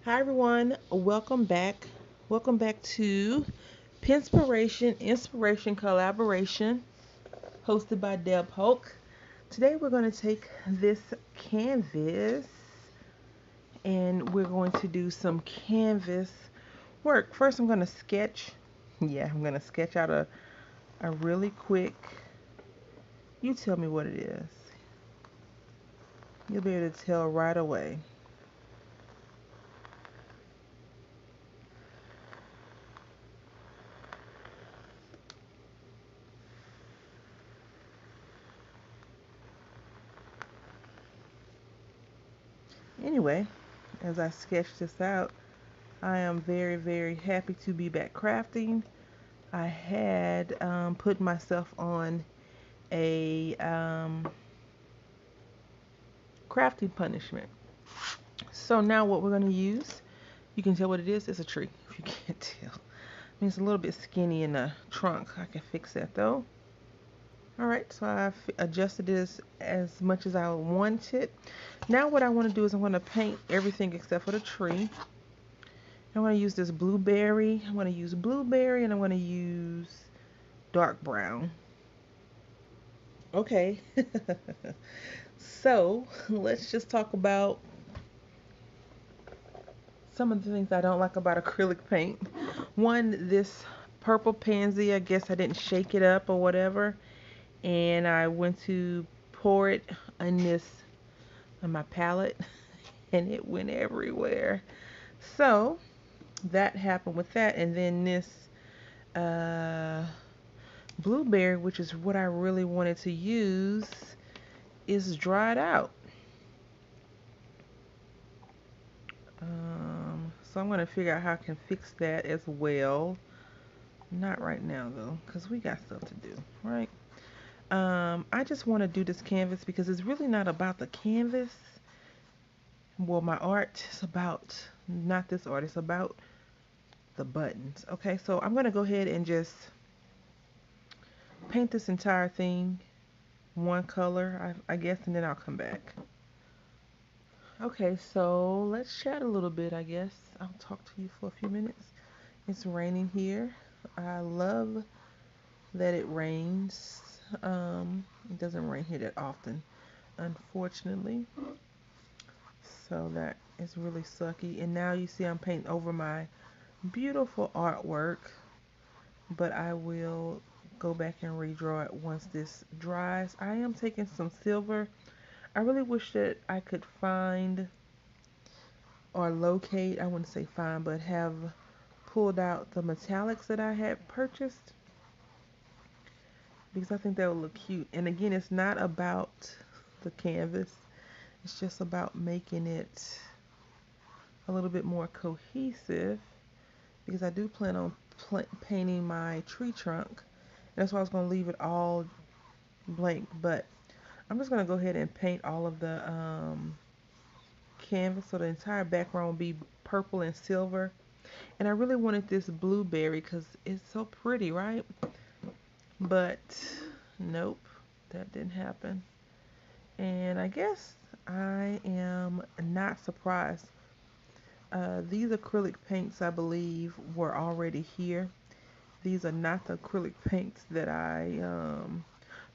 Hi everyone, welcome back. Welcome back to Pinspiration, Inspiration Collaboration, hosted by Deb Houck. Today we're going to take this canvas and we're going to do some canvas work. First I'm going to sketch. Yeah, I'm going to sketch out a really quick, you tell me what it is. You'll be able to tell right away. Anyway, as I sketch this out, I am very, very happy to be back crafting. I had put myself on a crafting punishment. So now what we're going to use, you can tell what it is. It's a tree, if you can't tell. I mean, it's a little bit skinny in the trunk. I can fix that though. Alright, so I've adjusted this as much as I want it. Now what I want to do is I'm going to paint everything except for the tree. I'm going to use this blueberry. I'm going to use blueberry and I'm going to use dark brown. Okay. So let's just talk about some of the things I don't like about acrylic paint. One, this purple pansy, I guess I didn't shake it up or whatever. And I went to pour it on my palette and it went everywhere. So that happened with that. And then this blueberry, which is what I really wanted to use, is dried out. So I'm going to figure out how I can fix that as well. Not right now though, because we got stuff to do, right? I just want to do this canvas because it's really not about the canvas. Well, my art is about, not this art, it's about the buttons. Okay, so I'm going to go ahead and just paint this entire thing one color, I guess, and then I'll come back. Okay, so let's chat a little bit, I guess. I'll talk to you for a few minutes. It's raining here. I love that it rains. It doesn't rain here that often, unfortunately. So that is really sucky. And now you see I'm painting over my beautiful artwork, but I will go back and redraw it once this dries. I am taking some silver. I really wish that I could find or locate, I wouldn't say find, but have pulled out the metallics that I had purchased, because I think that would look cute. And again, it's not about the canvas. It's just about making it a little bit more cohesive, because I do plan on painting my tree trunk. That's why I was going to leave it all blank, but I'm just going to go ahead and paint all of the canvas, so the entire background will be purple and silver. And I really wanted this blueberry because it's so pretty, right? But nope, that didn't happen. And I guess I am not surprised. These acrylic paints, I believe, were already here. These are not the acrylic paints that I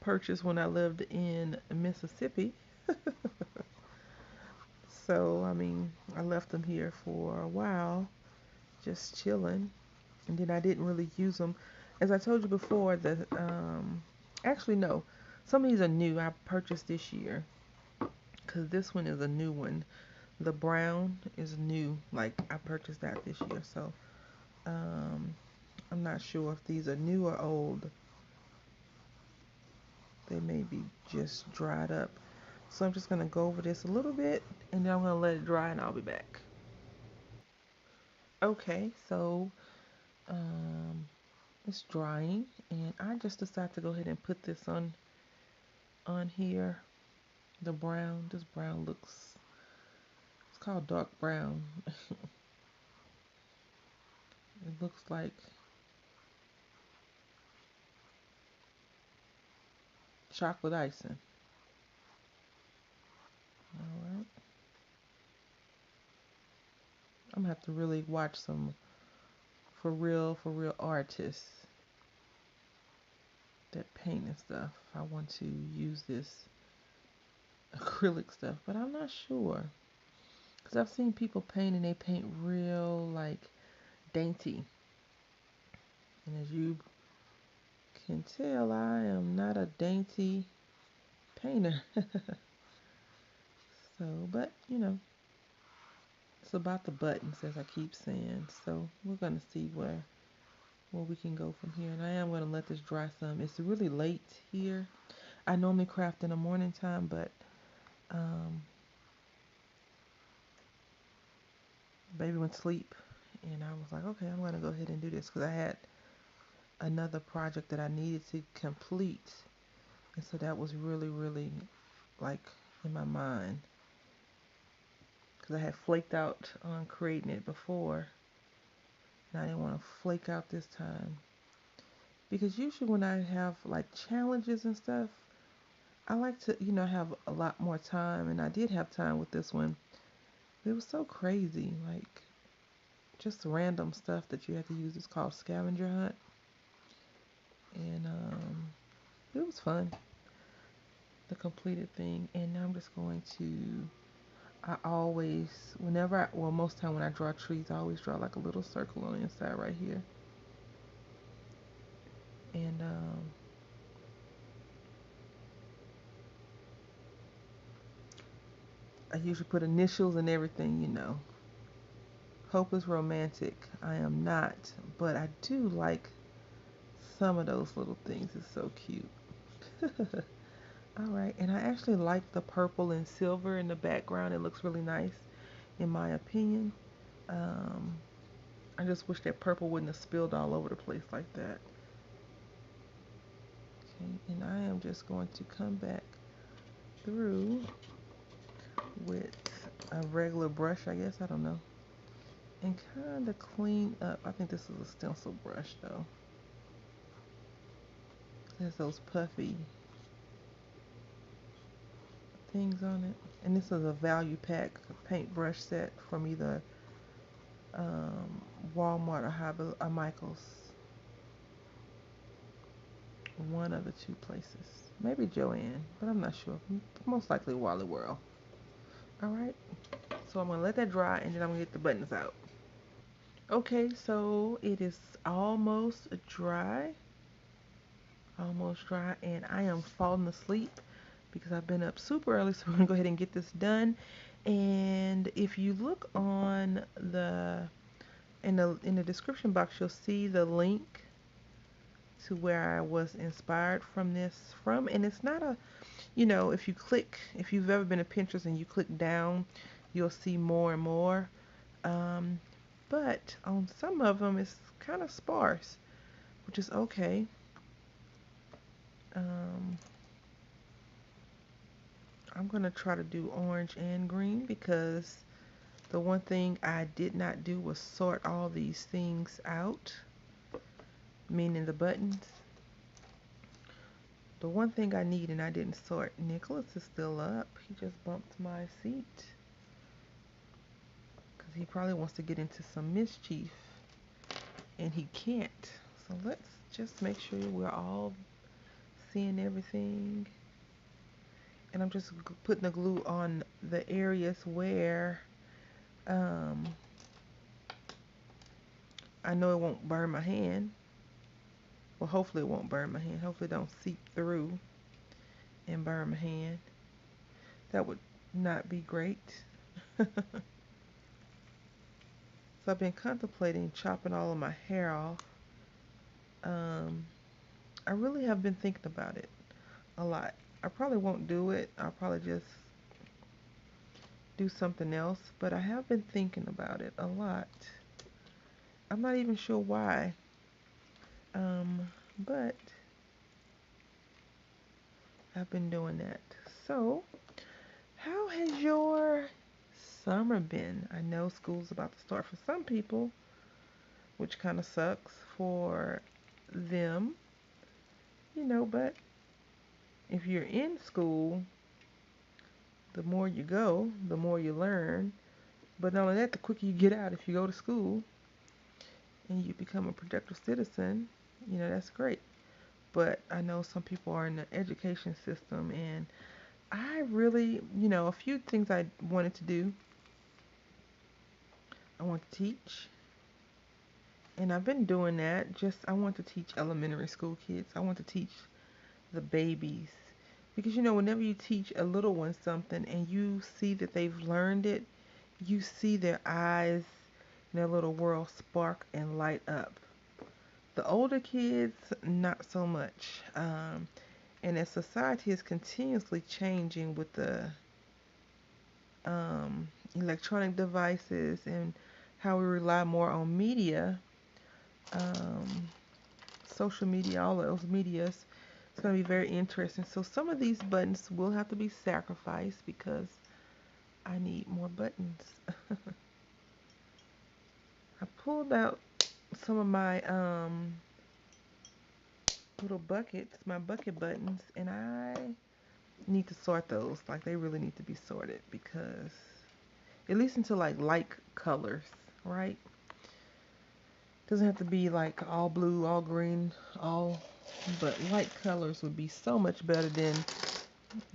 purchased when I lived in Mississippi. So, I mean, I left them here for a while, just chilling. And then I didn't really use them. As I told you before, actually no, some of these are new. I purchased this year, because this one is a new one. The brown is new, like I purchased that this year. So I'm not sure if these are new or old. They may be just dried up. So I'm just going to go over this a little bit and then I'm going to let it dry and I'll be back. Okay, so it's drying and I just decided to go ahead and put this on here. The brown, this brown looks, it's called dark brown. It looks like chocolate icing. Alright. I'm gonna have to really watch some for real artists that paint and stuff. I want to use this acrylic stuff, but I'm not sure. Because I've seen people paint and they paint real, like, dainty. And as you can tell, I am not a dainty painter. So, but, you know, it's about the buttons, as I keep saying. So we're going to see where we can go from here. And I am going to let this dry some. It's really late here. I normally craft in the morning time, but baby went to sleep. And I was like, okay, I'm going to go ahead and do this because I had another project that I needed to complete. And so that was really, really, like, in my mind. Because I had flaked out on creating it before. And I didn't want to flake out this time. Because usually when I have, like, challenges and stuff, I like to, you know, have a lot more time. And I did have time with this one. It was so crazy. Like, just random stuff that you had to use. It's called scavenger hunt. And it was fun. The completed thing. And now I'm just going to, I always, whenever well, most time when I draw trees, I always draw like a little circle on the inside right here. And I usually put initials and everything, you know. Hopeless romantic. I am not, but I do like some of those little things. It's so cute. All right, and I actually like the purple and silver in the background. It looks really nice, in my opinion. I just wish that purple wouldn't have spilled all over the place like that. Okay, and I am just going to come back through with a regular brush, I guess, I don't know, and kind of clean up. I think this is a stencil brush though. It has those puffy things on it. And this is a value pack paintbrush set from either Walmart or Michael's. One of the two places. Maybe Joann, but I'm not sure. Most likely Wally World. Alright, so I'm going to let that dry and then I'm going to get the buttons out. Okay, so it is almost dry. Almost dry, and I am falling asleep because I've been up super early, so we're going to go ahead and get this done. And if you look on the in the description box, you'll see the link to where I was inspired from this from. And it's not a, you know, if you've ever been to Pinterest and you click down, you'll see more and more. But on some of them, it's kind of sparse, which is okay. I'm going to try to do orange and green because the one thing I did not do was sort all these things out, meaning the buttons. The one thing I need and I didn't sort. Nicholas is still up. He just bumped my seat because he probably wants to get into some mischief and he can't. So let's just make sure we're all seeing everything. And I'm just putting the glue on the areas where I know it won't burn my hand. Well, hopefully it won't burn my hand. Hopefully it don't seep through and burn my hand. That would not be great. So I've been contemplating chopping all of my hair off. I really have been thinking about it a lot. I probably won't do it. I'll probably just do something else. But I have been thinking about it a lot. I'm not even sure why. But I've been doing that. So, how has your summer been? I know school's about to start for some people, which kind of sucks for them, you know, but if you're in school, the more you go, the more you learn, But not only that, the quicker you get out, if you go to school and you become a productive citizen, you know, that's great. But I know some people are in the education system, and I really, you know, a few things I wanted to do. I want to teach, and I've been doing that. Just I want to teach elementary school kids. I want to teach the babies. Because you know, whenever you teach a little one something and you see that they've learned it, you see their eyes and their little world spark and light up. The older kids, not so much. And as society is continuously changing with the electronic devices and how we rely more on media, um, social media, all of those medias, it's going to be very interesting. So some of these buttons will have to be sacrificed because I need more buttons. I pulled out some of my little buckets, my bucket buttons, and I need to sort those. Like they really need to be sorted because at least into like light colors, right? Doesn't have to be like all blue, all green, all, but light colors would be so much better than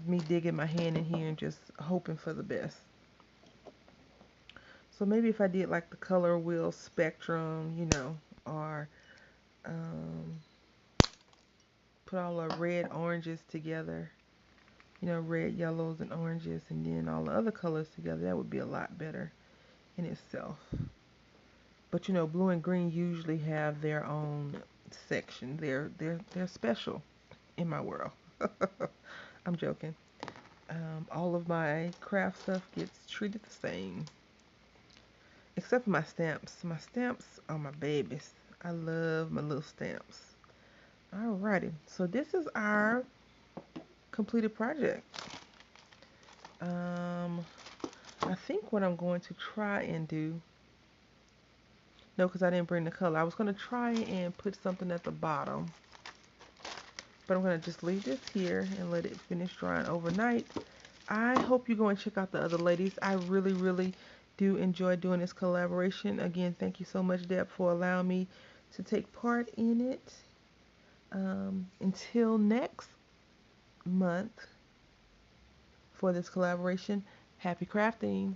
me digging my hand in here and just hoping for the best. So maybe if I did like the color wheel spectrum, you know, or um, put all the red oranges together, you know, red, yellows, and oranges, and then all the other colors together, that would be a lot better in itself. But you know, blue and green usually have their own section. They're special in my world. I'm joking. All of my craft stuff gets treated the same, except for my stamps. My stamps are my babies. I love my little stamps. Alrighty, so this is our completed project. I think what I'm going to try and do, no, because I didn't bring the color. I was going to try and put something at the bottom, but I'm going to just leave this here and let it finish drying overnight. I hope you go and check out the other ladies. I really, really do enjoy doing this collaboration. Again, thank you so much, Deb, for allowing me to take part in it. Until next month for this collaboration, happy crafting.